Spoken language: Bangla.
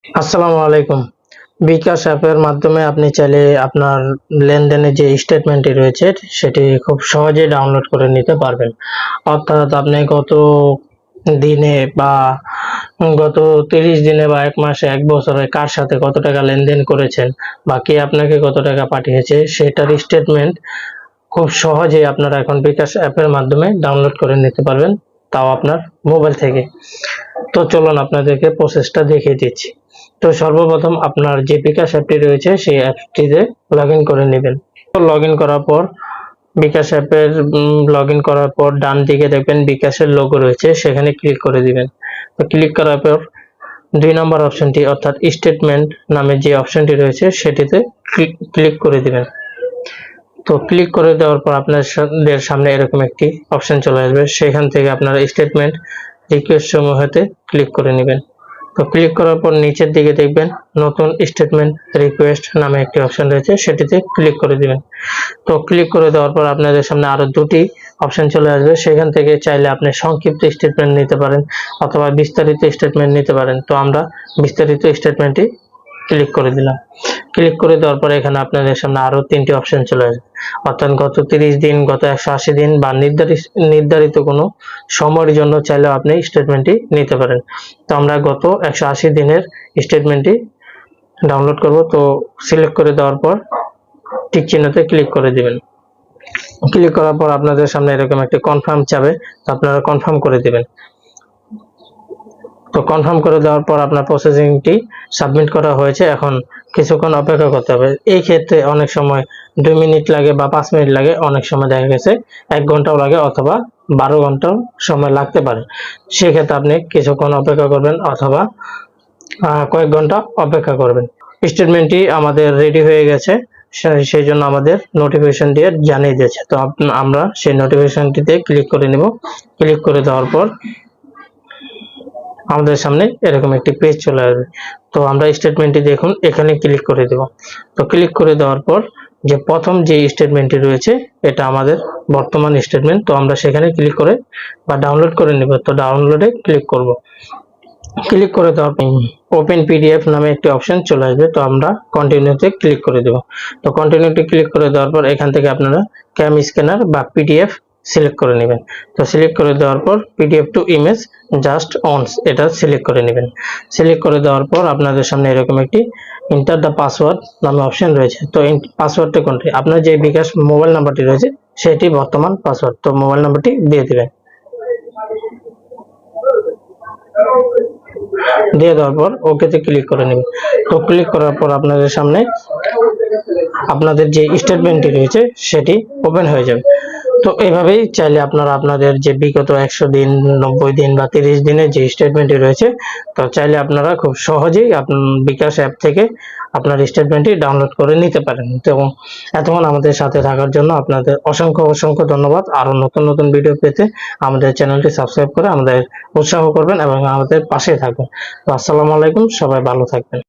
আসসালামু আলাইকুম। বিকাশ অ্যাপের মাধ্যমে আপনি চাইলে আপনার লেনদেনের যে স্টেটমেন্টটি রয়েছে সেটি খুব সহজেই ডাউনলোড করে নিতে পারবেন। অর্থাৎ আপনি গত দিনে বা গত 30 দিনে বা 1 মাসে 1 বছরে কার সাথে কত টাকা লেনদেন করেছেন বা কে আপনাকে কত টাকা পাঠিয়েছে সেটার স্টেটমেন্ট খুব সহজেই আপনারা এখন বিকাশ অ্যাপের মাধ্যমে ডাউনলোড করে নিতে পারবেন, তাও আপনার মোবাইল থেকে। তো চলুন আপনাদেরকে প্রসেসটা দেখিয়ে দিচ্ছি। তো সর্বপ্রথম আপনার যে বিকাশ অ্যাপটি রয়েছে সেই অ্যাপটিতে লগ ইন করে নেবেন। তো লগ ইন করার পর বিকাশ অ্যাপের করার পর ডান দিকে দেখবেন বিকাশের লোগো রয়েছে, সেখানে ক্লিক করে দিবেন। তো ক্লিক করার পর 2 নম্বর অপশনটি অর্থাৎ স্টেটমেন্ট নামে যে অপশনটি রয়েছে সেটিতে ক্লিক করে দিবেন। তো ক্লিক করে দেওয়ার পর আপনাদের সামনে এরকম একটি অপশন চলে আসবে, সেখান থেকে আপনারা স্টেটমেন্ট রিকোয়েস্ট সমূহেতে ক্লিক করে নেবেন। তো ক্লিক করার পর নিচের দিকে দেখবেন নতুন স্টেটমেন্ট রিকোয়েস্ট নামে একটি অপশন রয়েছে, সেটিতে ক্লিক করে দিবেন। তো ক্লিক করে দেওয়ার পর আপনাদের সামনে আরো দুটি অপশন চলে আসবে, সেখান থেকে চাইলে আপনি সংক্ষিপ্ত স্টেটমেন্ট নিতে পারেন অথবা বিস্তারিত স্টেটমেন্ট নিতে পারেন। তো আমরা বিস্তারিত স্টেটমেন্টটি ক্লিক করে দিলাম। ক্লিক করে দেওয়ার পরে এখানে আপনাদের সামনে আরো 3টি অপশন চলে আসবে, অর্থাৎ গত 30 দিন, গত 180 দিন বা নির্ধারিত কোনো সময়ের জন্য চাইলে আপনি স্টেটমেন্টটি নিতে পারেন। তো আমরা গত 180 দিনের স্টেটমেন্টটি ডাউনলোড করব। তো সিলেক্ট করে দেওয়ার পর টিক চিহ্নতে ক্লিক করে দিবেন। ক্লিক করার পর আপনাদের সামনে এরকম একটা কনফার্ম চাবে, তো আপনারা কনফার্ম করে দিবেন। তো কনফার্ম করে দেওয়ার পর আপনার প্রসেসিংটি সাবমিট করা হয়েছে, এখন কিছুক্ষণ অপেক্ষা করতে হবে। এই ক্ষেত্রে অনেক সময় 2 মিনিট লাগে বা 5 মিনিট লাগে, অনেক সময় দেখা গেছে 1 ঘন্টাও লাগে অথবা 12 ঘন্টাও সময় লাগতে পারে। সেক্ষেত্রে আপনি কিছুক্ষণ অপেক্ষা করবেন অথবা কয়েক ঘন্টা অপেক্ষা করবেন। স্টেটমেন্টটি আমাদের রেডি হয়ে গেছে, সেই জন্য আমাদের নোটিফিকেশন দিয়ে জানিয়ে দিয়েছে। তো আমরা সেই নোটিফিকেশনটিতে ক্লিক করে নেব। ক্লিক করে দেওয়ার পর আমাদের সামনে এরকম একটি পেজ চলে আসবে। তো আমরা স্টেটমেন্টটি দেখুন এখানে ক্লিক করে দেব। তো ক্লিক করে দেওয়ার পর যে প্রথম যে স্টেটমেন্টটি রয়েছে এটা আমাদের বর্তমান স্টেটমেন্ট, তো আমরা সেখানে ক্লিক করে বা ডাউনলোড করে নেব। তো ডাউনলোডে ক্লিক করব। ক্লিক করে দেওয়ার পর ওপেন পিডিএফ নামে একটি অপশন চলে আসবে, তো আমরা কন্টিনিউতে ক্লিক করে দেব। তো কন্টিনিউতে ক্লিক করে দেওয়ার পর এখান থেকে আপনারা ক্যাম স্ক্যানার বা পিডিএফ সিলেক্ট করে নেবেন। তো সিলেক্ট করে দেওয়ার পর PDF to image just once এটা সিলেক্ট করে নেবেন। সিলেক্ট করে দেওয়ার পর আপনাদের সামনে এরকম একটি এন্টার দ্য পাসওয়ার্ড নামে অপশন রয়েছে। তো পাসওয়ার্ডটা কোনটি, আপনার যে বিকাশ মোবাইল নাম্বারটি রয়েছে সেটি বর্তমান পাসওয়ার্ড, তো মোবাইল নাম্বারটি দিয়ে দিবেন। দিয়ে দেওয়ার পর ওকেতে ক্লিক করে নেবেন। তো ক্লিক করার পর আপনাদের সামনে আপনাদের যে স্টেটমেন্টটি রয়েছে সেটি ওপেন হয়ে যাবে। তো এইভাবেই চাইলে আপনারা আপনাদের যে বিগত 100 দিন, 90 দিন বা 30 দিনের যে স্টেটমেন্টটি রয়েছে, তো চাইলে আপনারা খুব সহজেই বিকাশ অ্যাপ থেকে আপনার স্টেটমেন্টটি ডাউনলোড করে নিতে পারেন। তো এতক্ষণ আমাদের সাথে থাকার জন্য আপনাদের অসংখ্য অসংখ্য ধন্যবাদ। আরো নতুন নতুন ভিডিও পেতে আমাদের চ্যানেলটি সাবস্ক্রাইব করে আমাদের উৎসাহ করবেন এবং আমাদের পাশে থাকবেন। তো আসসালামু আলাইকুম, সবাই ভালো থাকবেন।